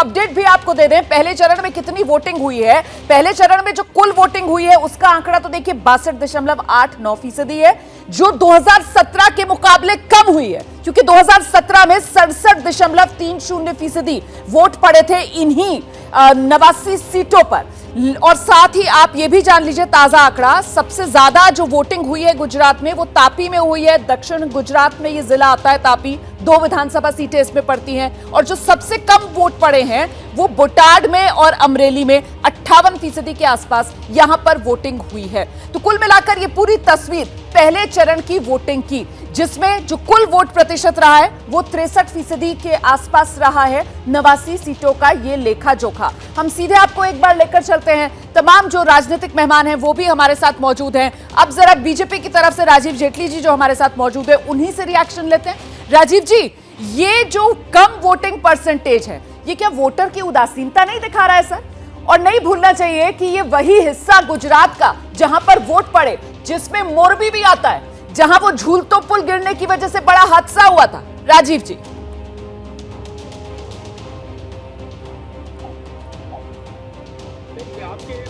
Update भी आपको दे दें, पहले चरण में कितनी वोटिंग हुई है। पहले चरण में जो कुल वोटिंग हुई है उसका आंकड़ा तो देखिए 62.89% है, जो 2017 के मुकाबले कम हुई है, क्योंकि 2017 में 67.30% वोट पड़े थे इन्हीं 89 सीटों पर। और साथ ही आप ये भी जान लीजिए ताजा आंकड़ा, सबसे ज्यादा जो वोटिंग हुई है गुजरात में वो तापी में हुई है। दक्षिण गुजरात में ये जिला आता है तापी, 2 विधानसभा सीटें इसमें पड़ती हैं। और जो सबसे कम वोट पड़े हैं वो बोटाड में और अमरेली में 58% के आसपास यहां पर वोटिंग हुई है। तो कुल मिलाकर ये पूरी तस्वीर पहले चरण की वोटिंग की, जिसमें जो कुल वोट प्रतिशत रहा है वो 63% के आसपास रहा है। 89 सीटों का ये लेखा जोखा। हम सीधे आपको एक बार लेकर चलते हैं, तमाम जो राजनीतिक मेहमान हैं वो भी हमारे साथ मौजूद हैं। अब जरा बीजेपी की तरफ से राजीव जेटली जी जो हमारे साथ मौजूद है उन्हीं से रिएक्शन लेते हैं। राजीव जी, ये जो कम वोटिंग परसेंटेज है ये क्या वोटर की उदासीनता नहीं दिखा रहा है सर? और नहीं भूलना चाहिए कि ये वही हिस्सा गुजरात का जहां पर वोट पड़े, जिसमें मोरबी भी आता है, जहां वो झूलतो पुल गिरने की वजह से बड़ा हादसा हुआ था। राजीव जी,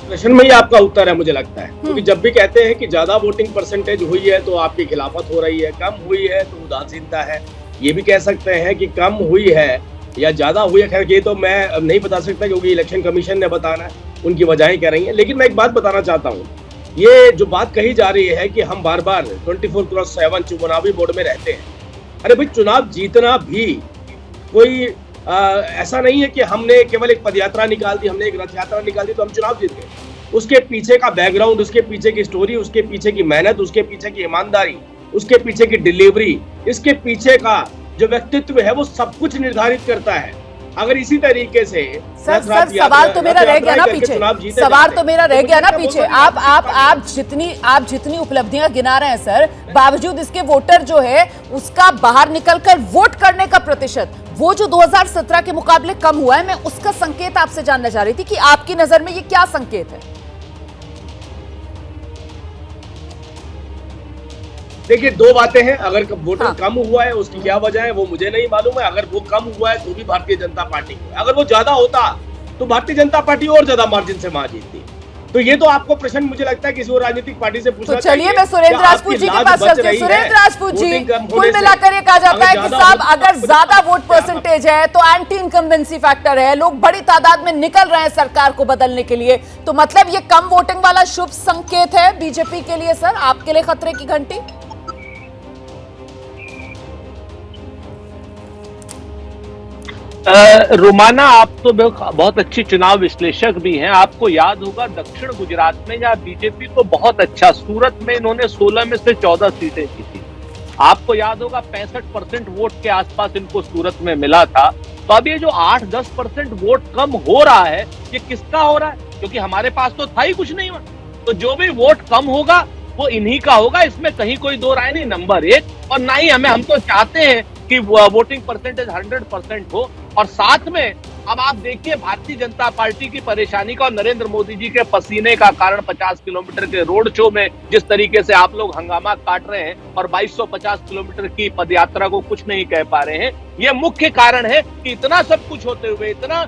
प्रश्न में ही आपका उत्तर है मुझे लगता है, क्योंकि जब भी कहते हैं कि ज्यादा वोटिंग परसेंटेज हुई है तो आपकी खिलाफत हो रही है, कम हुई है तो उदासीनता है। ये भी कह सकते हैं कि कम हुई है या ज्यादा हुई है, खैर ये तो मैं नहीं बता सकता क्योंकि इलेक्शन कमीशन ने बताना है, उनकी वजहें कह रही हैं। लेकिन मैं एक बात बताना चाहता हूँ, ये जो बात कही जा रही है कि हम बार बार 24/7 चुनावी बोर्ड में रहते हैं। अरे भाई, चुनाव जीतना भी कोई ऐसा नहीं है कि हमने केवल एक पदयात्रा निकाल दी, हमने एक रथ यात्रा निकाल दी तो हम चुनाव जीत गए। उसके पीछे का बैकग्राउंड, उसके पीछे की स्टोरी, उसके पीछे की मेहनत, उसके पीछे की ईमानदारी, उसके पीछे की डिलीवरी, इसके पीछे का जो व्यक्तित्व है वो सब कुछ निर्धारित करता है। अगर इसी तरीके से सर सवाल तो मेरा रह गया ना पीछे, सवाल तो मेरा रह गया ना पीछे। आप जितनी उपलब्धियां गिना रहे हैं सर, बावजूद इसके वोटर जो है उसका बाहर निकलकर वोट करने का प्रतिशत वो जो 2017 के मुकाबले कम हुआ है, मैं उसका संकेत आपसे जानना चाह रही थी कि आपकी नजर में ये क्या संकेत है? देखिए, 2 बातें हैं। अगर वोटर कम हुआ है उसकी क्या वजह है वो मुझे नहीं मालूम है। अगर वो कम हुआ है तो भी भारतीय जनता पार्टी को, अगर वो ज्यादा होता तो भारतीय जनता पार्टी और ज्यादा मार्जिन से वहां जीतती। तो ये तो आपको प्रश्न मुझे लगता है किसी और राजनीतिक पार्टी से पूछना चाहिए। चलिए मैं सुरेंद्र राजपूत जी के पास चलती हूं। सुरेंद्र राजपूत जी, कुल मिलाकर ये कहा जाता है कि साहब अगर ज्यादा वोट परसेंटेज है तो एंटी इनकम्बेंसी फैक्टर है, लोग बड़ी तादाद में निकल रहे हैं सरकार को बदलने के लिए, तो मतलब ये कम वोटिंग वाला शुभ संकेत है बीजेपी के लिए सर, आपके लिए खतरे की घंटी? रोमाना, आप तो बहुत अच्छी चुनाव विश्लेषक भी हैं। आपको याद होगा दक्षिण गुजरात में जहां बीजेपी को बहुत अच्छा, सूरत में इन्होंने 16 में से 14 सीटें जीती। आपको याद होगा 65% वोट के आसपास इनको सूरत में मिला था। तो अब ये जो 8-10% वोट कम हो रहा है, ये किसका हो रहा है? क्योंकि हमारे पास तो था ही कुछ नहीं। तो जो भी वोट कम होगा वो इन्हीं का होगा, इसमें कहीं कोई दो राय नहीं, नंबर 1। और ना ही हम तो चाहते हैं कि वोटिंग परसेंटेज 100% हो। और साथ में अब आप देखिए भारतीय जनता पार्टी की परेशानी का और नरेंद्र मोदी जी के पसीने का कारण 50 किलोमीटर के रोड शो में जिस तरीके से आप लोग हंगामा काट रहे हैं और 2250 किलोमीटर की पदयात्रा को कुछ नहीं कह पा रहे हैं, ये मुख्य कारण है कि इतना सब कुछ होते हुए, इतना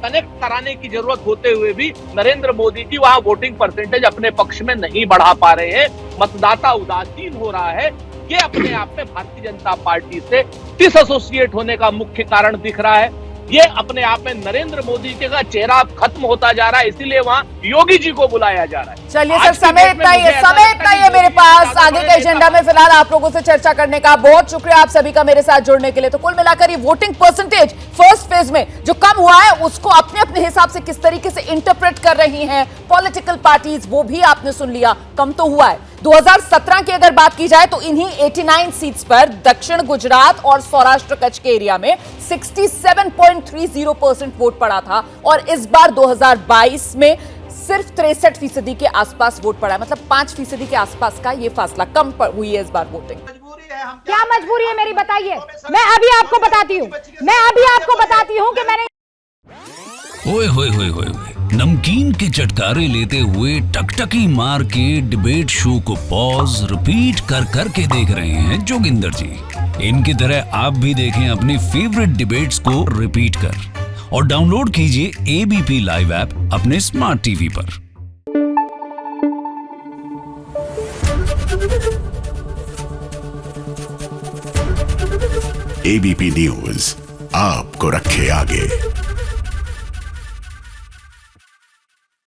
कनेक्ट कराने की जरूरत होते हुए भी नरेंद्र मोदी जी वहां वोटिंग परसेंटेज अपने पक्ष में नहीं बढ़ा पा रहे हैं। मतदाता उदासीन हो रहा है। ये अपने आप में भारतीय जनता पार्टी से डिसएसोसिएट होने का मुख्य कारण दिख रहा है। ये अपने आप में नरेंद्र मोदी जी का चेहरा खत्म होता जा रहा है, इसीलिए वहां योगी जी को बुलाया जा रहा है। चलिए सर, समय इतना ही है मेरे पास आगे के एजेंडा में फिलहाल आप लोगों से चर्चा करने का। बहुत शुक्रिया आप सभी का मेरे साथ जुड़ने के लिए। तो कुल मिलाकर ये वोटिंग परसेंटेज फर्स्ट फेज में जो कम हुआ है उसको अपने अपने हिसाब से किस तरीके से इंटरप्रेट कर रही हैं पॉलिटिकल पार्टीज, वो भी आपने सुन लिया। कम तो हुआ है। 2017 की अगर बात की जाए तो इन्हीं 89 सीट्स पर दक्षिण गुजरात और सौराष्ट्र कच्छ के एरिया में 67.30% वोट पड़ा था, और इस बार 2022 में सिर्फ 63% के आसपास वोट पड़ा है। मतलब 5% के आसपास का ये फासला कम हुई है इस बार वोटिंग। क्या मजबूरी है मेरी, बताइए। मैं अभी आपको बताती हूँ कि मैंने ओए होए होए होए, नमकीन के चटकारे लेते हुए टकटकी मार के डिबेट शो को पॉज रिपीट कर करके देख रहे हैं जोगिंदर जी। इनकी तरह आप भी देखें अपनी फेवरेट डिबेट्स को रिपीट कर, और डाउनलोड कीजिए एबीपी लाइव ऐप अपने स्मार्ट टीवी पर। एबीपी न्यूज आपको रखे आगे।